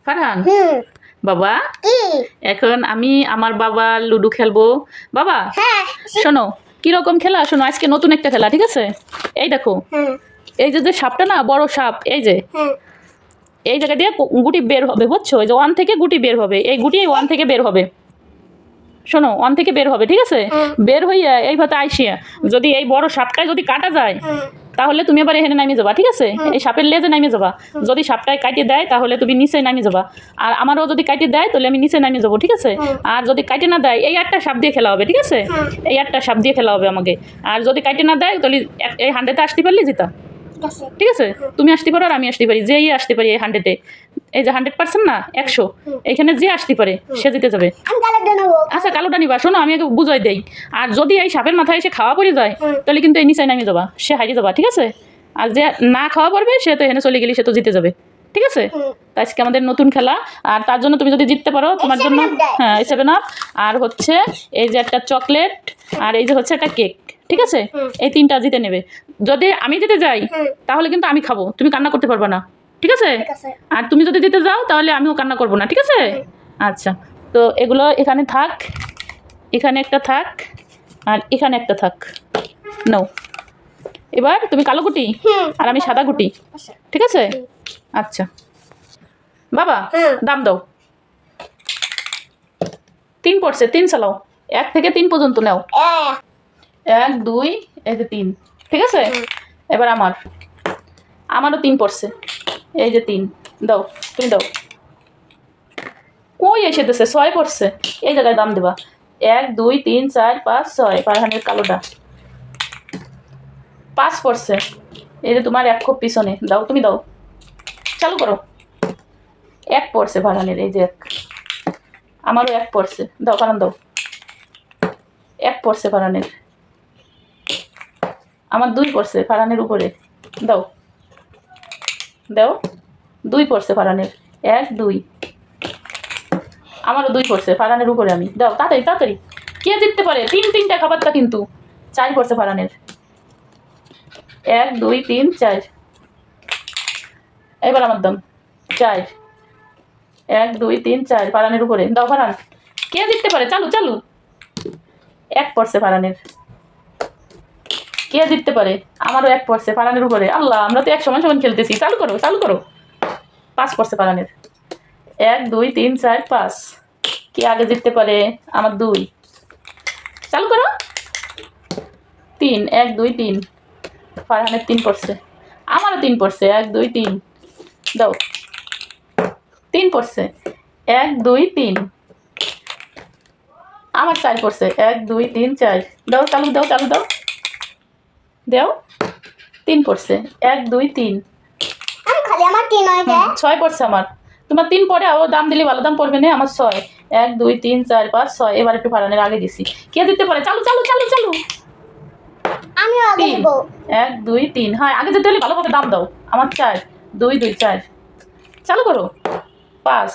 ফারহান বাবা এখন আমি আমার বাবা লুডো খেলবো বাবা। শোনো কিরকম খেলা, শোনো আজকে নতুন একটা খেলা, ঠিক আছে? এই দেখো এই যে সাপটা না, বড় সাপ, এই যে এই জায়গা দিয়ে গুটি বের হবে, বুঝছো? এই যে ওয়ান থেকে গুটি বের হবে, এই গুটি ওয়ান থেকে বের হবে। শোনো ওয়ান থেকে বের হবে, ঠিক আছে? বের হইয়া এইভাবে আইসিয়া যদি এই বড় সাপটায় যদি কাটা যায় তাহলে তুমি আবার এখানে নামিয়ে যাবা, ঠিক আছে? এই সাপের লেজে নামিয়ে যাবা। যদি সাপটায় কাটিয়ে দেয় তাহলে তুমি নিচে নামিয়ে যাবা, আর আমারও যদি কাটিয়ে দেয় তাহলে আমি নিচে নামিয়ে যাবো, ঠিক আছে? আর যদি কাটিয়ে না দেয় এই একটা সাপ দিয়ে খেলা হবে, ঠিক আছে? এই একটা সাপ দিয়ে খেলা হবে আমাকে। আর যদি কাটিয়ে না দেয় তাহলে এই 100-এ আসতে পারলে জিতা, ঠিক আছে? তুমি আসতে পারো আর আমি আসতে পারি, যেই আসতে পারি এই 100-এ, এই যে 100% না 100, এখানে যে আসতে পারে সে জিতে যাবে। আচ্ছা কালোটা নিবা। শোনো আমি আগে বুঝাই দেই, আর যদি এই সাপের মাথায় এসে খাওয়া পড়ে যায় তাহলে কিন্তু এই নিচে নামিয়ে যাবা, সে হারিয়ে যাবা, ঠিক আছে? আর যে না খাওয়া পড়বে সে তো এখানে চলে গেলে সে তো জিতে যাবে, ঠিক আছে? তো আজকে আমাদের নতুন খেলা, আর তার জন্য তুমি যদি জিততে পারো তোমার জন্য হ্যাঁ 7 আপ, আর হচ্ছে এই যে একটা চকলেট, আর এই যে হচ্ছে একটা কেক, ঠিক আছে? এই 3টা জিতে নেবে। যদি আমি জিতে যাই তাহলে কিন্তু আমি খাবো, তুমি কান্না করতে পারবে না, ঠিক আছে? আর তুমি যদি জিতে যাও তাহলে আমিও কান্না করবো না, ঠিক আছে? আচ্ছা, তো এগুলো এখানে থাক, এখানে একটা থাক, আর এখানে একটা থাক। নাও এবার তুমি কালো গুটি আর আমি সাদা গুটি, ঠিক আছে? আচ্ছা বাবা দাম দাও। 3 পড়ছে, 3 চালাও, 1 থেকে 3 পর্যন্ত নাও। 1 2 এই যে 3, ঠিক আছে? এবার আমারও 3 পড়ছে, এই যে 3 দাও, তুমি দাও। কই এসে দিছে 6 পড়ছে, এই জায়গায় দাম দেবা। 1 2 3 4 5 6, ফারহানের কালোটা 5 পড়ছে, এই যে তোমার 1 খুব পিছনে, দাও তুমি দাও, চালু করো। 1 পড়ছে ফারহানের, এই যে 1, আমারও 1 পড়ছে, দাও ফারহান দাও। 1 পড়ছে ফারহানের, আমার 2 পড়ছে ফারহানের উপরে, দাও দাও। 2 পড়ছে ফারহানের, 1 2, আমারও 2 পড়ছে ফারহানের উপরে, আমি দাও তাড়াতাড়ি তাড়াতাড়ি। কে জিততে পারে? 3-3টা খাবারটা কিন্তু। 4 পড়ছে ফারহানের, 1 2 3 4, এবার আমার দাম 4, 1 2 3 4 ফারহানের উপরে, দাও ফারহান। কে জিততে পারে? চালু চালু। 1 পড়ছে ফারহানের, কে জিততে পারে? আমারও 1 পড়ছে ফারহানের উপরে। আল্লাহ, আমরা তো 1 সমান সমান খেলতেছি, চালু করো চালু করো। 5 পড়ছে ফারহানের, 1 2 3 4 5, কে আগে জিততে পারে? আমার 2, চালু করো। 3 1 2 3, ফারহানের 3 পড়ছে, আমারও 3 পড়ছে, 1 2 3, দাও। 3 পড়ছে, 1 2 3, আমার 4 পড়ছে, 1 2 3 4, দাও চালু দাও চালু দাও, দাও। 3 পড়ছে, 1 2 3, খালি আমার 3 হয়ে যায়। 6 পড়ছে আমার, তোমার 3 পড়ে ও দাম দিলে ভালো দাম পড়বে না, আমার 6, 1 2 3 4 5 6, এবার একটু ফারহানের আগে গেছি। কে দিতে পারে? চালু চালু চালু চালু। আমি আগে দেব। 1 2 3, হ্যাঁ আগে যেতে হলে ভালোভাবে দাম দাও। আমার 4 2 2 4, চালু করো। 5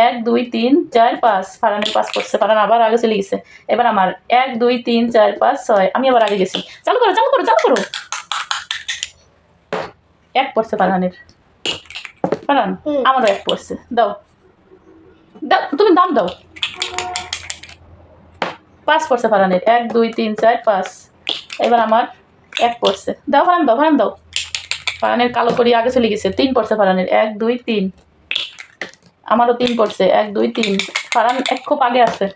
1 2 3 4 5, ফারহানের 5 পড়ছে, ফারহান আবার আগে চলে গেছে। এবার আমার 1 2 3 4 5 6, আমি আবার আগে গেছি। চালু করো চালু করো চালু করো। 1 পড়ছে ফারহানের, ফারহান আমারও 1 পড়ছে, দাও দাও তুমি দাম দাও। 5 পড়ছে ফারহানের, 1 2 3 4 5, এবার আমার 1 পড়ছে, দাও ফারহান দাও ফারহান দাও। ফারহানের কালো করি আগে চলে গেছে। 3 পড়ছে ফারহানের, 1 2 3, আমারও 3 পড়ছে, 1 2 3, ফারহান 1 খুব আগে আছে।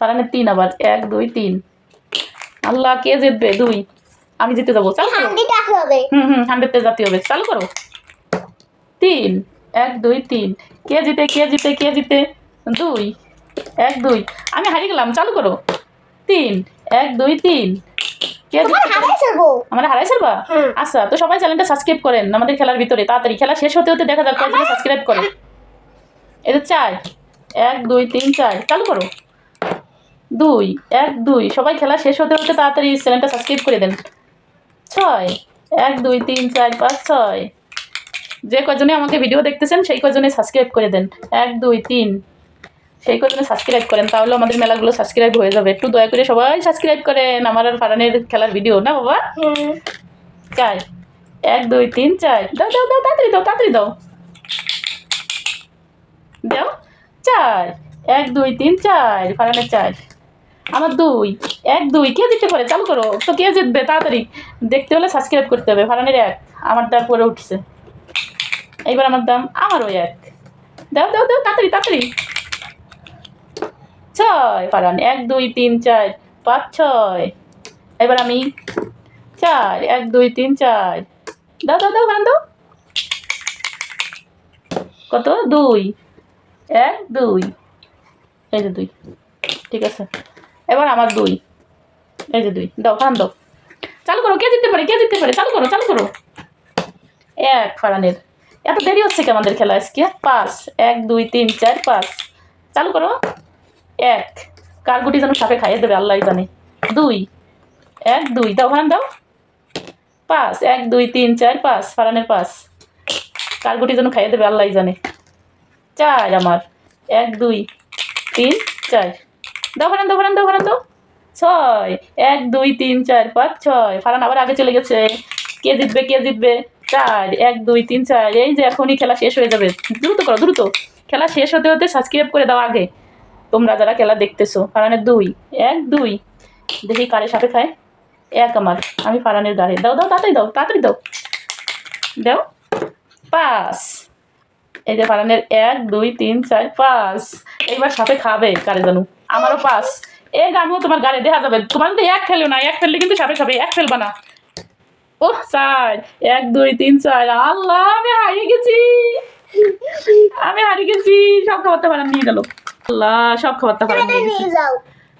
ফারহানের 3 আবার, 1 2 3, আল্লাহ কে জিতবে? 2, আমি জিতে যাবো, চালু করো। 100 হবে। 100-তে জাতি হবে, চালু করো। 3 1 2 3, কে জিতে কে জিতে কে জিতে? 2 1 2, আমি হারিয়ে গেলাম, চালু করো। 3 1 2 3, কে জিতে? আমরা হারাই ছাড়বা? আচ্ছা, তো সবাই চ্যানেলটা সাবস্ক্রাইব করেন আমাদের খেলার ভিতরে, তাড়াতাড়ি খেলা শেষ হতে হতে দেখা যাক কয়জন সাবস্ক্রাইব করে। এই যে 4 1 2 3 4, চালু করো। 2 1 2, সবাই খেলা শেষ হতে হতে তাড়াতাড়ি চ্যানেলটা সাবস্ক্রাইব করে দেন। 6 1 2 3 4 5 6, যে কজনে আমাকে ভিডিও দেখতেছেন সেই কজনে সাবস্ক্রাইব করে দেন। 1 2 3, সেই কজনে সাবস্ক্রাইব করেন, তাহলে আমাদের মেলাগুলো সাবস্ক্রাইব হয়ে যাবে। একটু দয়া করে সবাই সাবস্ক্রাইব করেন আমার আর ফারহানের খেলার ভিডিও, না বাবা? 4 1 2 3 4, দাও দাও দাও তাড়াতাড়ি দাও তাড়াতাড়ি দাও। 4 1 2 3 4 ফারানের 4 আমার 2 1 2 কে জিততে পারে চালু করো তো কে জিতবে তাড়াতাড়ি দেখতে হলে সাবস্ক্রাইব করতে হবে ফারানের 1 আমার দাম পরে উঠছে এইবার আমার দাম আমারও 1 দাও দাও দাও তাড়াতাড়ি তাড়াতাড়ি 6 ফারান 1 2 3 4 5 6 এবার আমি 4 1 2 3 4 দাও দাও দাও ফারান দাও কত 2 1 2 এই যে 2 ঠিক আছে এবার আমার 2 এই যে 2 দাও ফারান দাও চালু করো কে জিততে পারে চালু করো 1 ফারানের এত দেরি হচ্ছে কি আমাদের খেলা আজকে 5 1 2 3 4 5 চালু করো 1 কার গুটি যেন সাপে খাইয়ে দেবে আল্লাহই জানে 2 1 2 দাও ফারান দাও 5 1 2 3 4 5 ফারানের 5 কার গুটি যেন খাইয়ে দেবে আল্লাহই জানে 4 আমার 1 2 3 4 দাও ফারান দাও 6 1 2 3 4 5 6 ফারান আবার আগে চলে গেছে কে জিতবে 4 1 2 3 4 এই যে এখনই খেলা শেষ হয়ে যাবে দ্রুত করো দ্রুত খেলা শেষ হতে হতে সাবস্ক্রাইব করে দাও আগে তোমরা যারা খেলা দেখতেছো ফারানের 2 1 2 দেখি কারে সাপে খায় 1 আমার আমি ফারানের গাড়ি দাও দাও তাড়াতাড়ি দাও 5 এই যে ফারানের 1 2 3 4 5 এইবার সাপে খাবে কারে জানো আমারও 5 এই আমিও তোমার গাড়ি দেখা যাবে তোমার যদি 1 ফেলো না 1 ফেললে কিন্তু সাপে খাবে 1 ফেলবা না ও 4 1 2 3 4 আল্লাহ আমি হারিয়ে গেছি সব খাবারটা ফারান নিয়ে গেল আল্লাহ সব খাবারটা ফারান নিয়ে গেছে নিয়ে যাও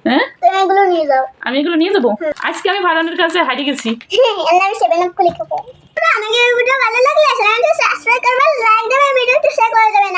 হ্যাঁ তুমি এগুলো নিয়ে যাও আমি এগুলো নিয়ে যাবো আজকে আমি ফারানের কাছে হারিয়ে গেছি আমি 7 আপ খুলে খাবো আমাকে এই ভিডিও ভালো লাগলে চ্যানেলটা সাবস্ক্রাইব করবেন লাইক দেবেন ভিডিওটি শেয়ার করে দেবেন